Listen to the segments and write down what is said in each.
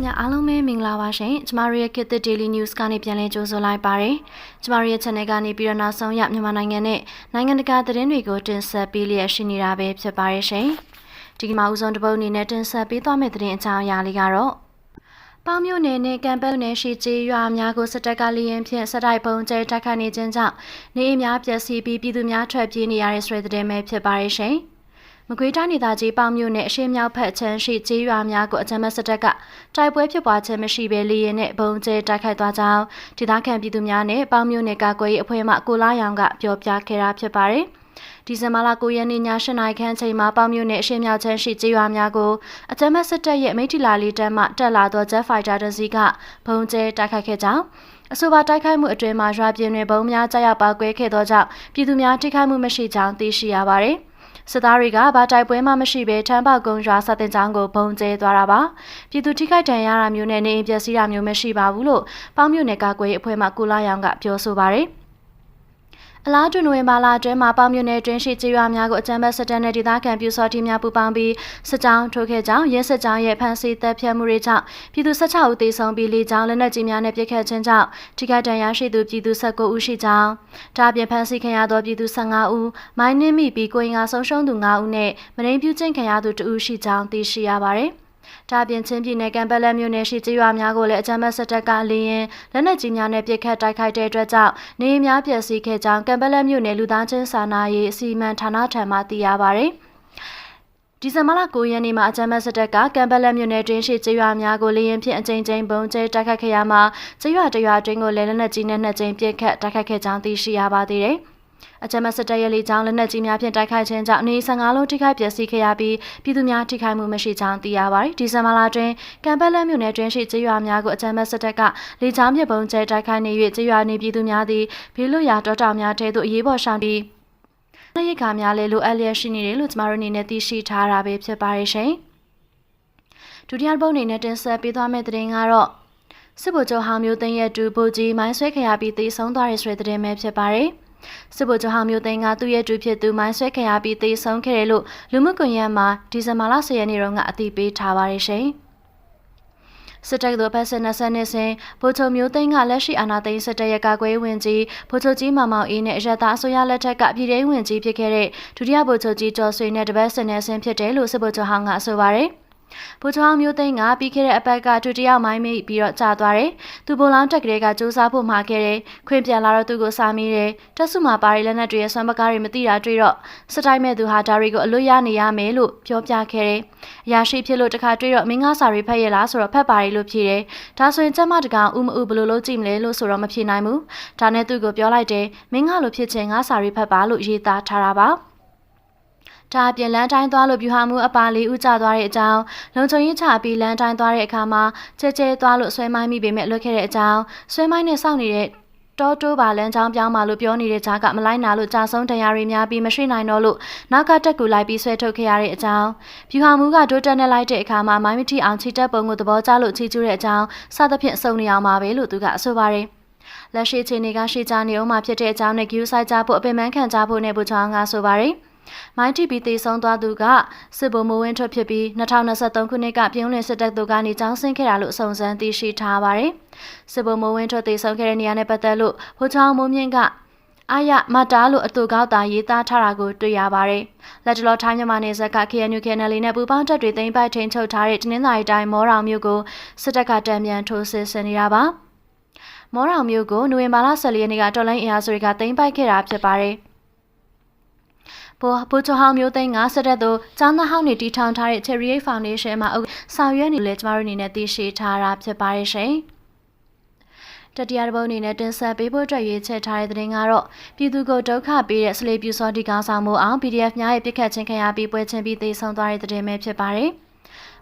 များအားလုံးပဲမင်္ဂလာပါရှင်ကျမတို့ရဲ့ Kit Daily News ကနေပြန်လည်ကြိုဆိုလိုက်ပါတယ်ကျမတို့ရဲ့ channel ကနေပြီးတော့နောက်ဆုံးရမြန်မာနိုင်ငံနဲ့နိုင်ငံတကာသတင်းတွေကိုတင်ဆက်ပေးလျက်ရှိနေတာပဲဖြစ်ပါတယ်ရှင်ဒီမှာဦးဆုံးတစ်ပုဒ်အနေနဲ့တင်ဆက်ပေးသွားမယ့်သတင်းအကြောင်းအရာလေးကတော့ပေါင်းမြို့နယ်နဲ့ကံပက်နယ်ရှိကျေးရွာများကိုစစ်တပ်ကလျင်ဖြင့်စတိုက်ပုံကျဲတိုက်ခတ်နေခြင်းကြောင့်နေအိမ်များပျက်စီးပြီးပြည်သူများထွက်ပြေးနေရတဲ့ဆွေသတင်းပဲဖြစ်ပါတယ်ရှင်မကွေးတိုင်းဒေသကြီးပေါင်းမြို့နယ်အရှေ့မြောက်ဖက်ချမ်းရှိကျေးရွာများကိုအကြမ်းဖက်စစ်တပ်ကတိုက်ပွဲဖြစ်ပွားခြင်းမရှိဘဲလေရင်နဲ့ဘုံကျဲတိုက်ခိုက်သွားကြောင်းဒေသခံပြည်သူများနဲ့ပေါင်းမြို့နယ်ကာကွယ်ရေးအဖွဲ့မှကိုလာရောင်ကပြောပြခဲ့တာဖြစ်ပါတယ်။ဒီဇင်ဘာလ9ရက်နေ့ည8:00နာရီခန့်ချိန်မှာပေါင်းမြို့နယ်အရှေ့မြောက်ချမ်းရှိကျေးရွာများကိုအကြမ်းဖက်စစ်တပ်ရဲ့မိထီလာလီတန်းမှတက်လာသော Jet Fighter တစ်စီးကဘုံကျဲတိုက်ခိုက်ခဲ့ကြောင်းအဆိုပါတိုက်ခိုက်မှုအတွင်းမှာရွာပြင်တွင်ဘုံများကျရောက်ပေါက်ကွဲခဲ့သောကြောင့်ပြည်သူများထိခိုက်မှုမရှိကြောင်းသိရှိရပါတယ်။စစ်သားတွေကဗာတိုက်ပွဲမှမရှိဘဲထမ်းပေါက်ကုန်းရွာစတင်ကြောင်းကိုဘုံကျဲသွားတာပါပြည်သူထိခိုက်ဒဏ်ရာရတာမျိုးနဲ့နေအိမ်ပျက်စီးတာမျိုးမရှိပါဘူးလို့ပေါင်းမြို့နယ်ကာကွယ်ရေးအဖွဲ့မှကိုလာရောင်ကပြောဆိုပါတယ်အလားတူနိုဝင်ဘာလအတွင်းမှာပေါင်းမြို့နယ်တွင်းရှိကျေးရွာများကိုအကြမ်းဖက်စစ်တပ်နဲ့ဒေသခံပြူစောတိများပူးပေါင်းပြီးစစ်ကြောင်းထိုးခဲ့ကြောင်းရဲစစ်ကြောင်းရဲ့ဖမ်းဆီးတပ်ဖြတ်မှုတွေကြောင့်ပြည်သူ16ဦးသေဆုံးပြီး၄ကြောင်းလက်နက်ကြီးများနဲ့ပစ်ခတ်ခြင်းကြောင့်ထိခိုက်ဒဏ်ရာရှိသူပြည်သူ19ဦးရှိကြောင်းဒါအပြင်ဖမ်းဆီးခံရသောပြည်သူ15ဦးမိုင်းနှင်းမိပြီးကိုယ်ငါဆုံးရှုံးသူ9ဦးနဲ့မရင်းပြုကျင့်ခံရသူ2ဦးရှိကြောင်းသိရှိရပါတယ်ဒါပြင်ချင်းပြည်နယ်ကံပက်လက်မြို့နယ်ရှိကျေးရွာများကိုလည်းအကြမ်းဖက်စစ်တပ်ကလေရင်လက်နက်ကြီးများနဲ့ပစ်ခတ်တိုက်ခိုက်တဲ့အတွက်ကြောင့်နေအိမ်များပျက်စီးခဲ့ကြောင်းကံပက်လက်မြို့နယ်လူသားချင်းစာနာရေးအစီအမံဌာနထံမှသိရပါဗျ။ဒီဇင်ဘာလ9ရက်နေ့မှာအကြမ်းဖက်စစ်တပ်ကကံပက်လက်မြို့နယ်တွင်ရှိကျေးရွာများကိုလေရင်ဖြင့်အကြိမ်ကြိမ်ဘုံကျဲတိုက်ခိုက်ခဲ့ရမှာကျေးရွာတရွာတွင်ကိုလည်းလက်နက်ကြီးနဲ့2ကြိမ်ပစ်ခတ်တိုက်ခိုက်ခဲ့ကြောင်းသိရှိရပါသေးတယ်။အကြမ်းဖက်စစ်တပ်ရဲ့လေကြောင်းလက်နက်ကြီးများဖြင့်တိုက်ခိုက်ခြင်းကြောင့်နေ15လုံးထိခိုက်ပျက်စီးခဲ့ရပြီးပြည်သူများထိခိုက်မှုမရှိကြောင်းသိရပါတယ်။ဒီဇင်ဘာလတွင်ကံပက်လက်မြို့နယ်တွင်ရှိကျေးရွာများကိုအကြမ်းဖက်စစ်တပ်ကလေကြောင်းပစ်ပုံကျဲတိုက်ခိုက်နေ၍ကျေးရွာနေပြည်သူများသည်ဘေးလွတ်ရာတောတောင်များထဲသို့အရေးပေါ်ရှောင်ပြီးလက်ရိတ်ကားများလည်းလိုအပ်လျက်ရှိနေတယ်လို့ကျမတို့အနေနဲ့သိရှိထားတာပဲဖြစ်ပါတယ်ရှင်။ဒုတိယပုဒ်အနေနဲ့တင်ဆက်ပေးသွားမယ့်သတင်းကတော့စစ်ဗိုလ်ချုပ်ဟောင်းမျိုးသိန်းရဲ့တူဗိုလ်ကြီးမိုင်းဆွဲခရပြီးသေဆုံးသွားတဲ့ဆွေသတင်းပဲဖြစ်ပါတယ်။စစ်ဗိုလ်ချုပ်ဟောင်းမျိုးသိန်းကသူ့ရဲ့တူဖြစ်သူမိုင်းဆွဲခရပြီးသေဆုံးခဲ့တယ်လို့လူမှုကွန်ရက်မှာဒီဇင်ဘာလ10ရက်နေ့တုန်းကအသိပေးထားပါတယ်ရှင်။စစ်တပ်တို့ဖက်စစ်20နှစ်စဉ်ဗိုလ်ချုပ်မျိုးသိန်းကလက်ရှိအာဏာသိမ်းစစ်တပ်ရဲ့ကာကွယ်ရေးဝန်ကြီးဗိုလ်ချုပ်ကြီးမောင်မောင်အေးနဲ့အရသာအစိုးရလက်ထက်ကပြည်ထောင်ဝင်ကြီးဖြစ်ခဲ့တဲ့ဒုတိယဗိုလ်ချုပ်ကြီးကျော်ဆွေနဲ့တပတ်စစ်နယ်ဆင်းဖြစ်တယ်လို့စစ်ဗိုလ်ချုပ်ဟောင်းကဆိုပါတယ်။ဗိုလ်ချုပ်အောင်မျိုးသိန်းကပြီးခဲ့တဲ့အပတ်ကဒုတိယမိုင်းမိပြီးတော့ကြာသွားတယ်။သူဘုံလောင်းတက်ကလေးကစူးစမ်းဖို့မှာခဲ့တယ်။ခွင့်ပြန်လာတော့သူ့ကိုစာမိတယ်။တက်စုမှာပါရီလက်နက်တွေရဲ့ဆွမ်းပကားတွေမသိတာတွေ့တော့စစ်တိုင်းမဲ့သူဟာဒါတွေကိုအလွတ်ရနေရမယ်လို့ပြောပြခဲ့တယ်။အရာရှိဖြစ်လို့တခါတွေ့တော့မင်းငါစာတွေဖတ်ရလားဆိုတော့ဖတ်ပါရီလို့ဖြေတယ်။ဒါဆိုရင်ကျမတကောင်ဥမဥဘလို့လို့ကြည့်မလဲလို့ဆိုတော့မဖြေနိုင်ဘူး။ဒါနဲ့သူ့ကိုပြောလိုက်တယ်မင်းငါလို့ဖြစ်ချင်ငါစာတွေဖတ်ပါလို့ရေးသားထားတာပါ။ဒါပြင်လမ်းတိုင်းသွားလို့ပြူဟာမှုအပါလေးဦးကျသွားတဲ့အကြောင်းလုံခြုံရေးချပြီးလမ်းတိုင်းသွားတဲ့အခါမှာကျဲကျဲသွားလို့ဆွဲမိုင်းမိပေမဲ့လွတ်ခဲ့တဲ့အကြောင်းဆွဲမိုင်းနဲ့စောင့်နေတဲ့တောတိုးပါလမ်းကြောင်းပြောင်းมาလို့ပြောနေတဲ့ကြားကမလိုက်နာလို့ကြာဆုံးတရားတွေများပြီးမရှိနိုင်တော့လို့နောက်ကတက်ကူလိုက်ပြီးဆွဲထုတ်ခဲ့ရတဲ့အကြောင်းပြူဟာမှုကဒိုးတက်နဲ့လိုက်တဲ့အခါမှာမိုင်းမထီအောင်ချီတက်ပုံကိုသဘောကျလို့ချီကျူးတဲ့အကြောင်းစသဖြင့်စုံနေအောင်ပါပဲလို့သူကဆိုပါတယ်လက်ရှိချိန်တွေကရှိကြနေအောင်မှာဖြစ်တဲ့အကြောင်းနဲ့ queue ဆိုင်ကြဖို့အပင်ပန်းခံကြဖို့နဲ့ဘူချောင်းကဆိုပါတယ်မိုင်းတီပီသေဆုံးသွားသူကစစ်ဗိုလ်မိုးဝင်းထွက်ဖြစ်ပြီး2023ခုနှစ်ကပြည်ဝင်စစ်တပ်တို့ကနေကျောင်းဆင်းခဲ့တာလို့စုံစမ်းသိရှိထားပါတယ်။စစ်ဗိုလ်မိုးဝင်းထွက်သေဆုံးခဲ့တဲ့နေရာနဲ့ပတ်သက်လို့ဗိုလ်ချောင်းမိုးမြင့်ကအာရမတားလို့အတူကောက်တာရေးသားထားတာကိုတွေ့ရပါတယ်။လက်တလောထိုင်းမြန်မာနယ်စပ်က KNU KNL နဲ့ပူးပေါင်းတပ်တွေသိမ်းပိုက်ထိန်းချုပ်ထားတဲ့တနင်္သာရီတိုင်းမော်ရောင်မြို့ကိုစစ်တပ်ကတံပြန်ထိုးစစ်ဆင်နေတာပါ။မော်ရောင်မြို့ကိုနိုဝင်ဘာလ14ရက်နေ့ကတော်လိုင်းအင်အားစုတွေကသိမ်းပိုက်ခဲ့တာဖြစ်ပါတယ်။ဗိုလ်ချုပ်ဟောင်းမျိုးသိန်းကစစ်တပ်တို့ကျောင်းသားဟောင်းတွေတီထောင်ထားတဲ့ Cherry Foundation မှာဆောင်ရွက်နေလဲကျမတို့အနေနဲ့သိရှိထားတာဖြစ်ပါတယ်ရှင်။တတိယတစ်ပုဒ်အနေနဲ့တင်ဆက်ပေးဖို့အတွက်ရွေးချယ်ထားတဲ့သတင်းကတော့ပြည်သူကိုဒုက္ခပေးတဲ့စလေပြူစောတိကောင်းဆောင်မှုအောင် PDF များရဲ့ပြစ်ခတ်ခြင်းခံရပြီးပွဲချင်းပြီးသေဆုံးသွားတဲ့သတင်းပဲဖြစ်ပါတယ်။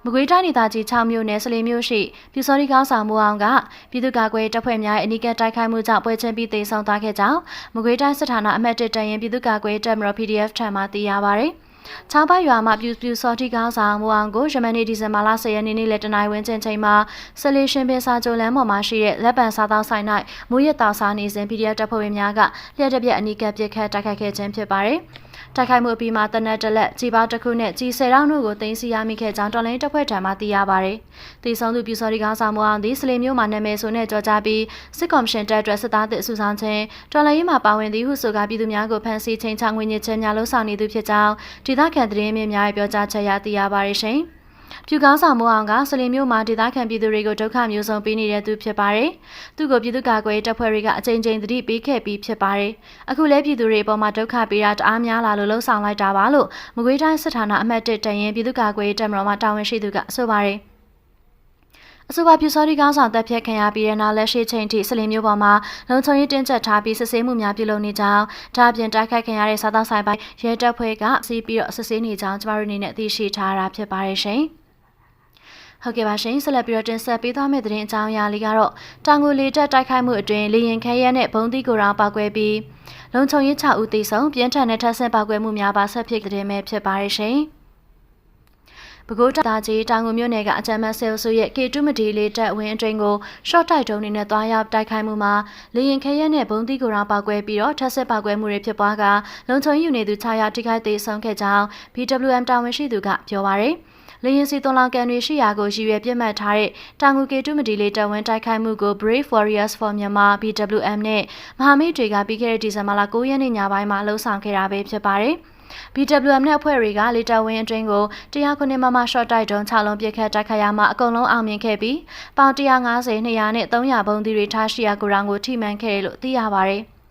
မကွေးတိုင်းဒေသကြီး6မြို့နယ်စလေမြို့ရှိပြူစောတိကောင်းဆောင်မှုအောင်ကပြည်သူ့ကာကွယ်တပ်ဖွဲ့များရဲ့အနီးကပ်တိုက်ခိုက်မှုကြောင့်ပွဲချင်းပြီးသေဆုံးသွားခဲ့ကြောင်းမကွေးတိုင်းစစ်ဌာနအမှတ်1တရင်ပြည်သူ့ကာကွယ်တပ်မတော် PDF ထံမှသိရပါဗျ။ချောင်းပိုက်ရွာမှာပြူစောတိကောင်းဆောင်မှုအောင်ကိုယမန်နေ့ဒီဇင်ဘာလ10ရက်နေ့နေ့လယ်တနာရီဝန်းကျင်ချိန်မှာစလေရှင်ပင်စာကြိုလမ်းပေါ်မှာရှိတဲ့လက်ပံစားတောက်ဆိုင်၌မူရတောက်စားနေစဉ် PDF တပ်ဖွဲ့ဝင်များကလျှက်တပြက်အနီးကပ်ပစ်ခတ်တိုက်ခိုက်ခဲ့ခြင်းဖြစ်ပါတယ်။ တိုက်ခိုက်မှုအပြီးမှာတနက်တလက်ကြီးပေါတစ်ခုနဲ့ကြီး10ရောင်းတို့ကိုတင်စီရမိခဲ့ကြောင်းတော်လိုင်းတပ်ဖွဲ့ထံမှသိရပါတယ်။တီဆောင်သူပြူစော်ဒီကောင်ဆောင်မအောင်သည်စလီမျိုးမှာနာမည်ဆိုနဲ့ကြော်ကြားပြီးစစ်ကော်မရှင်တပ်အတွက်စစ်သားသစ်အစုဆောင်ခြင်းတော်လိုင်းရေးမှာပါဝင်သည်ဟုဆိုကာပြည်သူများကိုဖမ်းဆီးချိန်ချငွေညစ်ခြင်းများလှုံ့ဆော်နေသူဖြစ်ကြောင်းဒေသခံသတင်းမြစ်များရဲ့ပြောကြားချက်အရသိရပါတယ်ရှင်။ပြူကောင်းဆောင်မိုးအောင်ကစလီမျိုးမှာဒေသခံပြည်သူတွေကိုဒုက္ခမျိုးစုံပေးနေတဲ့သူဖြစ်ပါတယ်။သူ့ကိုပြည်သူ့ကာကွယ်တပ်ဖွဲ့တွေကအကြိမ်ကြိမ်သတိပေးခဲ့ပြီးဖြစ်ပါတယ်။အခုလဲပြည်သူတွေအပေါ်မှာဒုက္ခပေးတာတအားများလာလို့လှုံ့ဆော်လိုက်တာပါလို့မကွေးတိုင်းစစ်ဌာနအမှတ်1တရင်ပြည်သူ့ကာကွယ်တပ်မတော်မှတာဝန်ရှိသူကဆိုပါတယ်။အဆိုပါပြူစောတိကောင်းဆောင်တပ်ဖြတ်ခံရပြီးတဲ့နောက်လက်ရှိချိန်ထိစလင်မျိုးပေါ်မှာလုံခြုံရေးတင်းကျပ်ထားပြီးစစ်ဆေးမှုများပြုလုပ်နေကြောင်းဒါအပြင်တိုက်ခိုက်ခံရတဲ့စားသောက်ဆိုင်ပိုင်းရဲတပ်ဖွဲ့ကစီးပြီးတော့စစ်ဆေးနေကြောင်းကျမတို့အနေနဲ့သိရှိထားတာဖြစ်ပါတယ်ရှင်။ဟုတ်ကဲ့ပါရှင်ဆက်လက်ပြီးတော့တင်ဆက်ပေးသွားမယ့်သတင်းအကြောင်းအရာလေးကတော့တောင်ငူလေတပ်တိုက်ခိုက်မှုအတွင်းလေရင်ခဲရဲနဲ့ဘုံသီးကိုရောင်ပောက်ကွဲပြီးလုံခြုံရေး6ဦးသေဆုံးပြင်းထန်တဲ့ထပ်ဆင့်ပောက်ကွဲမှုများပါဆက်ဖြစ်တဲ့မဲ့ဖြစ်ပါရရှင်။ပဲခူးတိုင်းကြီးတောင်ငူမြို့နယ်ကအကြမ်းဖက်ဆဲအုပ်စုရဲ့ကေတုမဒီလေတပ်ဝင်းအတွင်းကိုရှော့တိုက်ဒုံးနဲ့တွားရောက်တိုက်ခိုက်မှုမှာလေရင်ခဲရဲနဲ့ဘုံသီးကိုရောင်ပောက်ကွဲပြီးတော့ထပ်ဆင့်ပောက်ကွဲမှုတွေဖြစ်ပွားကလုံခြုံရေးယူနေသူ6ယောက်ထိခိုက်သေဆုံးခဲ့ကြောင်း BWM တာဝန်ရှိသူကပြောပါရယ်လေရင်စီသွန်လောင်ကန်တွေရှိရာကိုရည်ရွယ်ပြစ်မှတ်ထားတဲ့တောင်ငူကေတုမဒီလေးတဝန်တိုက်ခိုက်မှုကို Brave Warriors for Myanmar BWM နဲ့မဟာမိတ်တွေကပြီးခဲ့တဲ့ဒီဇင်ဘာလ9ရက်နေ့ညပိုင်းမှာလှုံ့ဆော်ခဲ့တာပဲဖြစ်ပါတယ်။ BWM နဲ့အဖွဲ့တွေကလေတဝင်းအတွင်းကို109မမရှော့တိုက်ဒုံး6လုံးပစ်ခတ်တိုက်ခိုက်ရမှာအကုန်လုံးအောင်မြင်ခဲ့ပြီးပေါင်150 200နဲ့300ဘုံသီးတွေထားရှိရာကိုရောင်ကိုထိမှန်ခဲ့တယ်လို့သိရပါတယ်။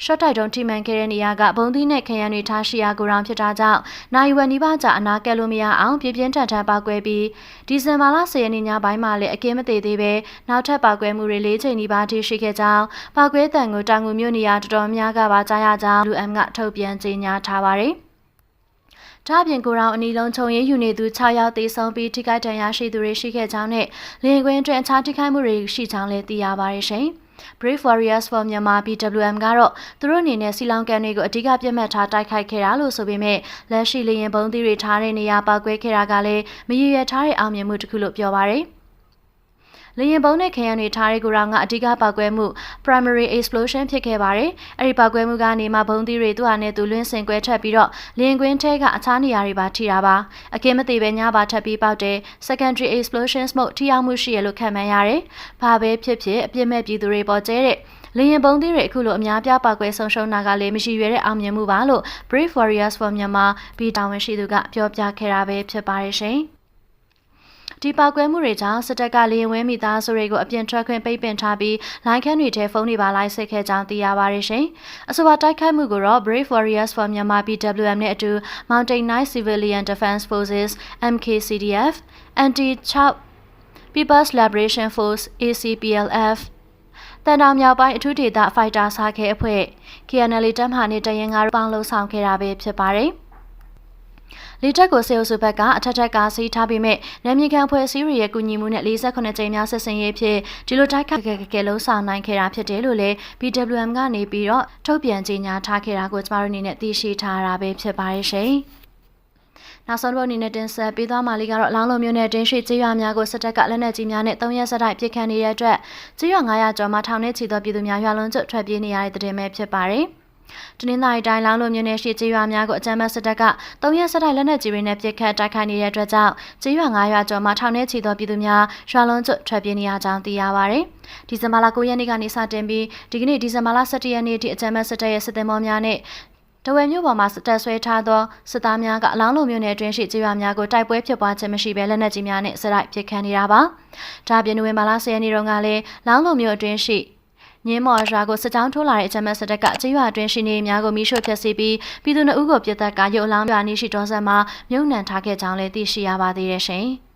ရှော့တိုက်ဒုံးထိမှန်ခဲ့တဲ့နေရာကဘုံသီးနဲ့ခရမ်းတွေထားရှိရာကိုရောင်ဖြစ်တာကြောင့်နိုင်ဝက်နီးပါးကြာအနာကက်လို့မရအောင်ပြပြင်းထန်ထန်ပောက်ကွဲပြီးဒီဇင်ဘာလ10ရက်နေ့ညပိုင်းမှာလည်းအကင်းမသေးသေးပဲနောက်ထပ်ပောက်ကွဲမှုတွေ၄ချိန်နီးပါးထိရှိခဲ့ကြောင်းပောက်ကွဲတံကိုတောင်ငူမြို့နေရာတော်တော်များကပါကြားရကြောင်း UM ကထုတ်ပြန်ကြေညာထားပါတယ်။ဒါ့အပြင်ကိုရောင်အနီလုံးချုံရေးယူနေသူ6ယောက်သေဆုံးပြီးထိခိုက်ဒဏ်ရာရှိသူတွေရှိခဲ့ကြောင်းနဲ့လင်ကွင်းတွင်အခြားထိခိုက်မှုတွေရှိကြောင်းလည်းသိရပါတယ်ရှင်။ Brave Warriors for Myanmar BWM ကတော့သူတို့အနေနဲ့စီလောင်ကန်တွေကိုအဓိကပြတ်မှတ်ထားတိုက်ခိုက်ခဲ့တာလို့ဆိုပေမဲ့လက်ရှိလေရင်ဘုံသီးတွေထားတဲ့နေရာပောက်ကွဲခဲ့တာကလည်းမရည်ရွယ်ထားတဲ့အောင်မြင်မှုတစ်ခုလို့ပြောပါရယ်လေရင်ပုံးနဲ့ခရမ်းတွေထားတဲ့ကိုရောင်ကအဓိကပောက်ကွဲမှု primary explosion ဖြစ်ခဲ့ပါတယ်။အဲဒီပောက်ကွဲမှုကနေမှဘုံသီးတွေသူ့ဟာနဲ့သူလွင့်စင်ကွဲထက်ပြီးတော့လင်ကွင်းထဲကအခြားနေရာတွေပါထိတာပါ။အကင်းမသေးပဲညပါထပ်ပြီးပေါက်တဲ့ secondary explosions မို့ထိရောက်မှုရှိရလို့ခန့်မှန်းရတယ်။ဘာပဲဖြစ်ဖြစ်အပြစ်မဲ့ပြည်သူတွေပေါ်ကျဲတဲ့လေရင်ပုံးသီးတွေအခုလိုအများပြပောက်ကွဲဆုံးရှုံးတာကလည်းမရှိရွယ်တဲ့အောင်မြင်မှုပါလို့ Brave Warriors for Myanmar ပြည်တာဝန်ရှိသူကပြောပြခဲ့တာပဲဖြစ်ပါတယ်ရှင်။ဒီပောက်ကွဲမှုတွေကြောင့်စစ်တပ်ကလေရင်ဝဲမိသားစုတွေကိုအပြင်ထွက်ခွင့်ပိတ်ပင်ထားပြီးလိုင်းခန်းတွေထဲဖုန်းတွေပါလိုက်စစ်ခဲ့ကြောင်းသိရပါတယ်ရှင်။အဆိုပါတိုက်ခိုက်မှုကိုတော့ Brave Warriors for Myanmar BWM နဲ့အတူ Mountain Knight Civilian Defense Forces MKCDF, Anti-Chop People's Liberation Force ACPLFတန်တောင်မြောက်ပိုင်းအထူးဒေသဖိုက်တာစားခဲအဖွဲ့ KNL တပ်မှနဲ့တရင်ငါပေါင်းလှုံ့ဆော်ခဲ့တာပဲဖြစ်ပါတယ်။လေတပ်ကိုစေအုပ်စုဘက်ကအထက်ထက်ကစီးထားပြီးမြဲနယ်မြေခံဖွဲ့စည်းရဲ့ကူညီမှုနဲ့48ကြိမ်များဆက်ဆင်ရေးဖြစ်ဒီလိုတိုက်ခိုက်ကဲလုံးဆောင်နိုင်ခဲ့တာဖြစ်တယ်လို့လည်း BWM ကနေပြီးတော့ထုတ်ပြန်ကြေညာထားခဲ့တာကိုကျမတို့အနေနဲ့သိရှိထားတာပဲဖြစ်ပါရဲ့ရှင်။နောက်ဆုံးတော့အနေနဲ့တင်ဆက်ပေးသွားမှာလေးကတော့လောင်းလုံးမျိုးနဲ့တင်းရှိကျေးရွာများကိုစစ်တပ်ကလက်နက်ကြီးများနဲ့3ရက်ဆက်တိုက်ပစ်ခတ်နေတဲ့အတွက်ကျေးရွာ900ကျော်မှာထောင်နဲ့ချီသောပြည်သူများရွာလုံးကျွတ်ထွက်ပြေးနေရတဲ့တဲ့မဲ့ဖြစ်ပါတယ်။တနင်္လာရီတိုင်းလောင်းလုံးမျိုးနဲ့ရှိကျေးရွာများကိုအကြမ်းဖက်စစ်တပ်က3ရက်ဆက်တိုက်လက်နက်ကြီးတွေနဲ့ပစ်ခတ်တိုက်ခိုက်နေတဲ့အတွက်ကြောင့်ကျေးရွာ900ကျော်မှာထောင်နဲ့ချီသောပြည်သူများရွာလုံးကျွတ်ထွက်ပြေးနေရကြောင်းသိရပါတယ်။ဒီဇင်ဘာလ9ရက်နေ့ကနေစတင်ပြီးဒီကနေ့ဒီဇင်ဘာလ17ရက်နေ့အထိအကြမ်းဖက်စစ်တပ်ရဲ့စစ်သည်မောများနဲ့တဝဲမြို့ပေါ်မှာစစ်တပ်ဆွဲထားသောစစ်သားများကအလောင်းလုံးမျိုးနဲ့အတွင်းရှိကျေးရွာများကိုတိုက်ပွဲဖြစ်ပွားခြင်းမရှိဘဲလက်နက်ကြီးများနဲ့စရိုက်ပစ်ခတ်နေတာပါ။ဒါ့အပြင်နိုဝင်ဘာလ10ရက်နေ့တုန်းကလည်းလောင်းလုံးမျိုးအတွင်းရှိညင်းမော်ရွာကိုစစ်ကြောင်းထိုးလာတဲ့အကြမ်းဖက်စစ်တပ်ကကျေးရွာအတွင်းရှိနေများကိုမိရှို့ဖျက်ဆီးပြီးပြည်သူ2ဦးကိုပြစ်ဒဏ်ကရုပ်အလောင်းရွာနေရှိတော်ဆက်မှာမြုံနှံထားခဲ့ကြောင်းလည်းသိရှိရပါသေးတယ်ရှင်။